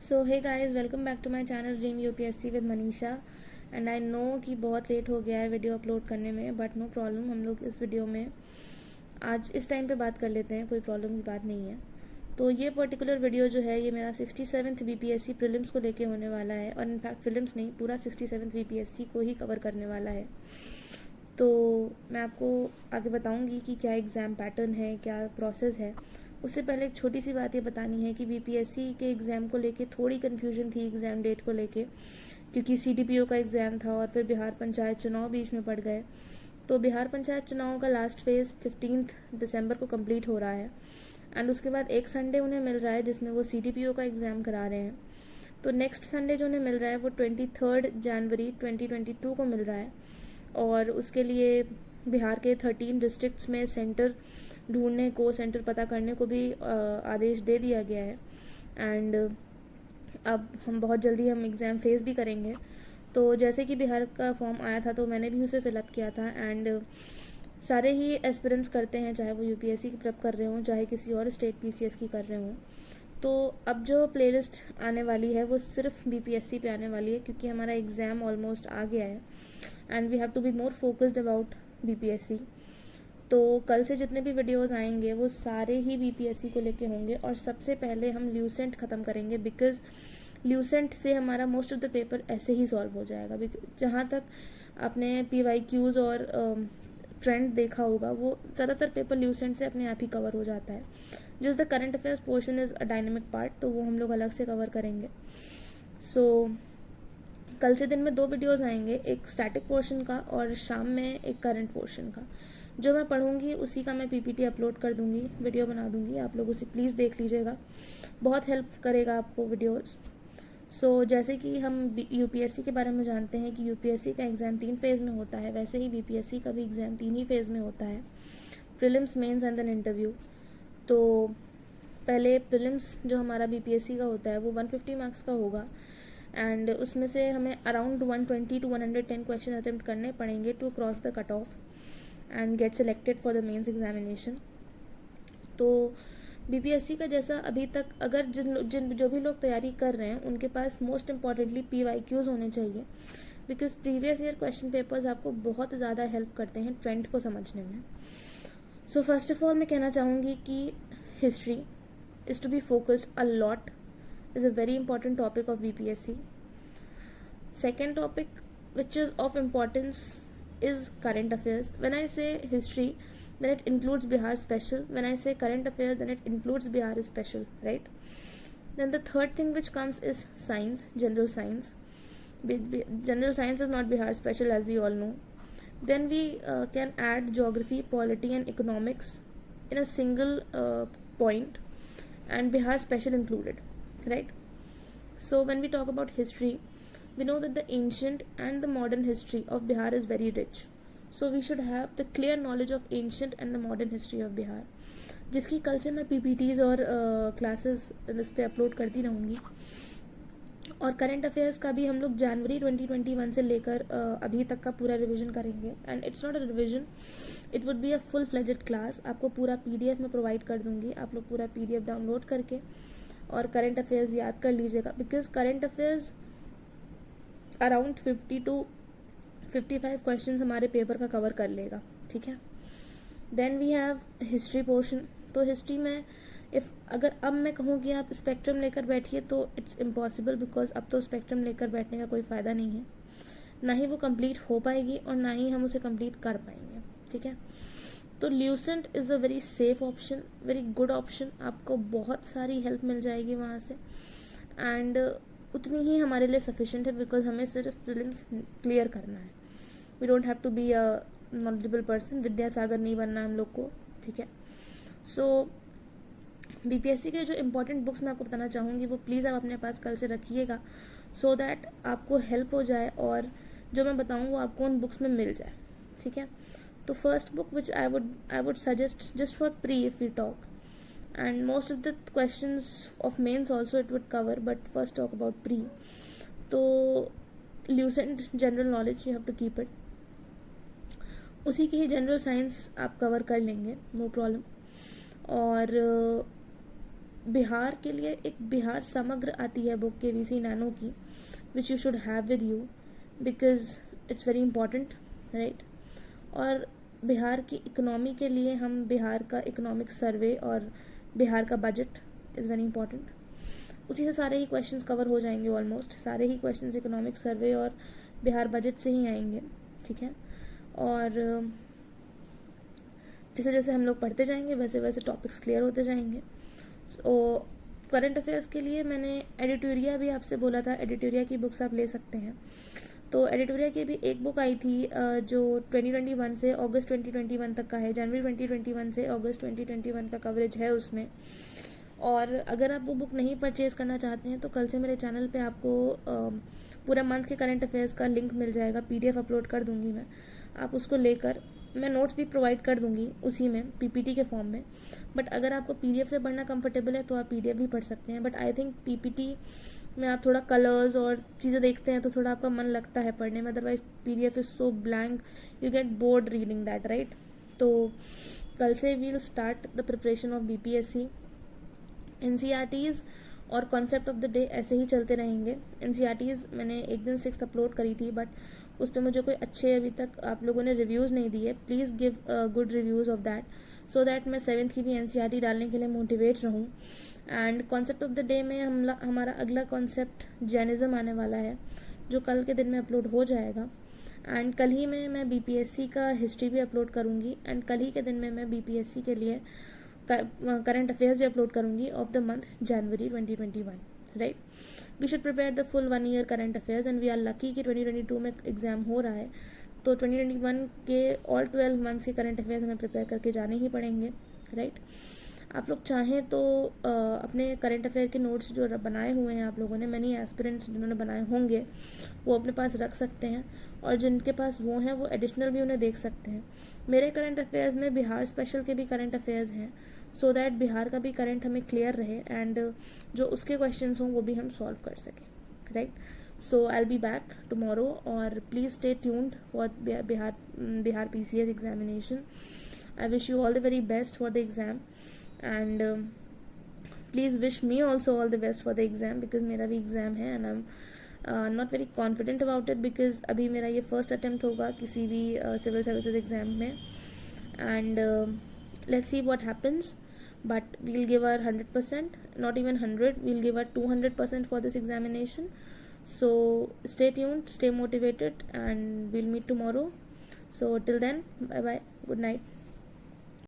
So hey guys, welcome back to my channel dream UPSC with Manisha. And I know कि बहुत late हो गया है वीडियो अपलोड करने में, बट नो प्रॉब्लम। हम लोग इस वीडियो में आज इस टाइम पे बात कर लेते हैं, कोई प्रॉब्लम की बात नहीं है। तो ये पर्टिकुलर वीडियो जो है ये मेरा 67th बीपीएससी प्रीलिम्स को लेके होने वाला है, और इनफैक्ट प्रीलिम्स नहीं, पूरा 67th बीपीएससी को ही कवर करने वाला है। तो मैं आपको आगे बताऊंगी कि क्या एग्ज़ाम पैटर्न है, क्या प्रोसेस है। उससे पहले एक छोटी सी बात ये बतानी है कि बीपीएससी के एग्ज़ाम को लेके थोड़ी कन्फ्यूजन थी एग्ज़ाम डेट को लेके, क्योंकि सीडीपीओ का एग्ज़ाम था और फिर बिहार पंचायत चुनाव बीच में पड़ गए। तो बिहार पंचायत चुनाव का लास्ट फेज़ 15 दिसंबर को कंप्लीट हो रहा है, एंड उसके बाद एक संडे उन्हें मिल रहा है जिसमें वो सीडीपीओ का एग्ज़ाम करा रहे हैं। तो नेक्स्ट संडे जो उन्हें मिल रहा है वो 23 जनवरी 2022 को मिल रहा है, और उसके लिए बिहार के 13 डिस्ट्रिक्ट्स में सेंटर ढूंढने को, सेंटर पता करने को भी आदेश दे दिया गया है। एंड अब बहुत जल्दी हम एग्ज़ाम फेस भी करेंगे। तो जैसे कि बिहार का फॉर्म आया था तो मैंने भी उसे फिलअप किया था, एंड सारे ही एस्पिरेंट्स करते हैं, चाहे वो यूपीएससी की प्रेप कर रहे हों, चाहे किसी और स्टेट पीसीएस की कर रहे हों। तो अब जो प्लेलिस्ट आने वाली है वो सिर्फ बीपीएससी पे आने वाली है, क्योंकि हमारा एग्ज़ाम ऑलमोस्ट आ गया है and we have to be more focused about BPSC. तो कल से जितने भी वीडियोस आएंगे वो सारे ही बीपीएससी को लेके होंगे, और सबसे पहले हम ल्यूसेंट ख़त्म करेंगे, बिकॉज ल्यूसेंट से हमारा मोस्ट ऑफ द पेपर ऐसे ही सॉल्व हो जाएगा। जहाँ तक आपने पीवाईक्यूज़ और ट्रेंड देखा होगा, वो ज़्यादातर पेपर ल्यूसेंट से अपने आप ही कवर हो जाता है। Just the current affairs portion is a dynamic part, तो वो हम लोग अलग से कवर करेंगे। सो कल से दिन में 2 वीडियोस आएंगे, एक स्टैटिक पोर्शन का और शाम में एक करंट पोर्शन का। जो मैं पढ़ूंगी उसी का मैं पीपीटी अपलोड कर दूंगी, वीडियो बना दूंगी, आप लोग उसे प्लीज़ देख लीजिएगा, बहुत हेल्प करेगा आपको वीडियोस। सो जैसे कि हम यूपीएससी के बारे में जानते हैं कि यूपीएससी का एग्ज़ाम 3 फेज़ में होता है, वैसे ही बीपीएससी का भी एग्ज़ाम 3 ही फेज़ में होता है, prelims, mains and then interview. तो पहले प्रीलिम्स जो हमारा बीपीएससी का होता है वो 150 मार्क्स का होगा, एंड उसमें से हमें अराउंड 120 to 110 क्वेश्चन अटेम्प्ट करने पड़ेंगे to cross the cut off and get selected for the mains examination. तो बीपीएससी का जैसा अभी तक, अगर जो भी लोग तैयारी कर रहे हैं उनके पास मोस्ट इम्पॉर्टेंटली पीवाईक्यूज़ होने चाहिए, because previous year question papers आपको बहुत ज़्यादा हेल्प करते हैं ट्रेंड को समझने में। सो फर्स्ट ऑफ ऑल मैं कहना चाहूँगी कि history is to be focused a lot, is a very important topic of BPSC. Second topic which is of importance is current affairs. When I say history, then it includes Bihar special. When I say current affairs, then it includes Bihar special, right? Then the third thing which comes is science, general science. General science is not Bihar special, as we all know. Then we can add geography, polity and economics in a single point, and Bihar special included, right? So when we talk about history, we know that the ancient and the modern history of Bihar is very rich. So we should have the clear knowledge of ancient and the modern history of Bihar, जिसकी कल से मैं PPTs और classes इस पर upload करती रहूँगी। और करंट अफेयर्स का भी हम लोग जनवरी 2021 से लेकर अभी तक का पूरा रिवीजन करेंगे, and it's not a revision, it would be a full fledged class. आपको पूरा PDF में प्रोवाइड कर दूँगी, आप लोग पूरा PDF डाउनलोड करके और करंट अफेयर्स याद कर लीजिएगा, because current affairs around 50 to 55 questions हमारे पेपर का कवर कर लेगा, ठीक है। Then we have history portion. तो हिस्ट्री में अगर अब मैं कहूँ कि आप स्पेक्ट्रम लेकर बैठिए तो इट्स इम्पॉसिबल, बिकॉज अब तो स्पेक्ट्रम लेकर बैठने का कोई फ़ायदा नहीं है, ना ही वो कंप्लीट हो पाएगी और ना ही हम उसे कंप्लीट कर पाएंगे, ठीक है। तो Lucent is a very safe option, very good option, आपको बहुत सारी हेल्प मिल जाएगी वहाँ से, एंड उतनी ही हमारे लिए सफिशेंट है, बिकॉज हमें सिर्फ प्रीलिम्स क्लियर करना है। We don't have to be a knowledgeable person, Vidyasagar नहीं बनना हम लोग को, ठीक है। सो बीपीएससी के जो इम्पोर्टेंट बुक्स मैं आपको बताना चाहूँगी वो प्लीज़ आप अपने पास कल से रखिएगा, सो दैट आपको हेल्प हो जाए और जो मैं बताऊँ वो आपको उन बुक्स में मिल जाए, ठीक है। तो first book which I would suggest just for pre if we talk, and most of the questions of mains also it would cover, but first talk about pre. तो lucent general knowledge you have to keep it, उसी की ही general science आप cover कर लेंगे, no problem. और बिहार के लिए एक बिहार समग्र आती है बुक KVC नैनो की, which you should have with you because it's very important, right. और बिहार की इकोनॉमी के लिए हम बिहार का इकोनॉमिक सर्वे और बिहार का बजट इज़ वेरी इंपॉर्टेंट। उसी से सारे ही क्वेश्चंस कवर हो जाएंगे, ऑलमोस्ट सारे ही क्वेश्चंस इकोनॉमिक सर्वे और बिहार बजट से ही आएंगे, ठीक है। और जैसे जैसे हम लोग पढ़ते जाएंगे वैसे वैसे टॉपिक्स क्लियर होते जाएंगे। सो करंट अफेयर्स के लिए मैंने एडिटोरिया भी आपसे बोला था, एडिटोरिया की बुक्स आप ले सकते हैं। तो एडिटोरिया की भी एक बुक आई थी जो 2021 से अगस्त 2021 तक का है, जनवरी 2021 से अगस्त 2021 का कवरेज है उसमें। और अगर आप वो बुक नहीं परचेज़ करना चाहते हैं तो कल से मेरे चैनल पे आपको पूरा मंथ के करंट अफेयर्स का लिंक मिल जाएगा, PDF अपलोड कर दूंगी मैं, आप उसको लेकर, मैं नोट्स भी प्रोवाइड कर दूंगी उसी में PPT के फॉर्म में। बट अगर आपको PDF से पढ़ना कंफर्टेबल है तो आप PDF भी पढ़ सकते हैं। बट आई थिंक PPT में आप थोड़ा कलर्स और चीज़ें देखते हैं तो थोड़ा आपका मन लगता है पढ़ने में, otherwise PDF is so blank, you get bored reading that, right. तो कल से we'll start the preparation of BPSC। NCERTs और कॉन्सेप्ट ऑफ द डे ऐसे ही चलते रहेंगे। NCERTs मैंने एक दिन 6 अपलोड करी थी, बट उस पर मुझे कोई अच्छे अभी तक आप लोगों ने रिव्यूज़ नहीं दिए। Please give good reviews of that, so that मैं 7th की भी NCERT डालने के लिए मोटिवेट रहूँ। And concept of the day में हमारा अगला कॉन्सेप्ट जैनिज़्म आने वाला है, जो कल के दिन में अपलोड हो जाएगा। एंड कल ही में मैं BPSC का हिस्ट्री भी अपलोड करूँगी, एंड कल ही के दिन में मैं BPSC के लिए करंट अफेयर्स भी अपलोड करूँगी of the month January 2021, right. We should prepare the full 1 year current affairs and we are lucky कि 2022 में एग्ज़ाम हो रहा है, तो 2021 के ऑल 12 मंथ्स के करंट अफेयर्स हमें प्रिपेयर करके जाने ही पड़ेंगे, राइट। आप लोग चाहें तो अपने करंट अफेयर के नोट्स जो बनाए हुए हैं आप लोगों ने, मैनी एस्पिरेंट्स जिन्होंने बनाए होंगे, वो अपने पास रख सकते हैं, और जिनके पास वो हैं वो एडिशनल भी उन्हें देख सकते हैं। मेरे करंट अफेयर्स में बिहार स्पेशल के भी करंट अफेयर्स हैं, सो दैट बिहार का भी करंट हमें क्लियर रहे एंड जो उसके क्वेश्चंस हों वो भी हम सॉल्व कर सकें, right. So I will be back tomorrow, और please stay tuned for Bihar PCS examination. I wish you all the very best for the exam, and please wish me also all the best for the exam, because मेरा भी exam है and I am not very confident about it, because अभी मेरा ये first attempt होगा किसी भी civil services exam में, and let's see what happens, but we'll give our 100%, not even 100, we'll give our 200% for this examination. So stay tuned, stay motivated, and we'll meet tomorrow. So till then, bye bye, good night.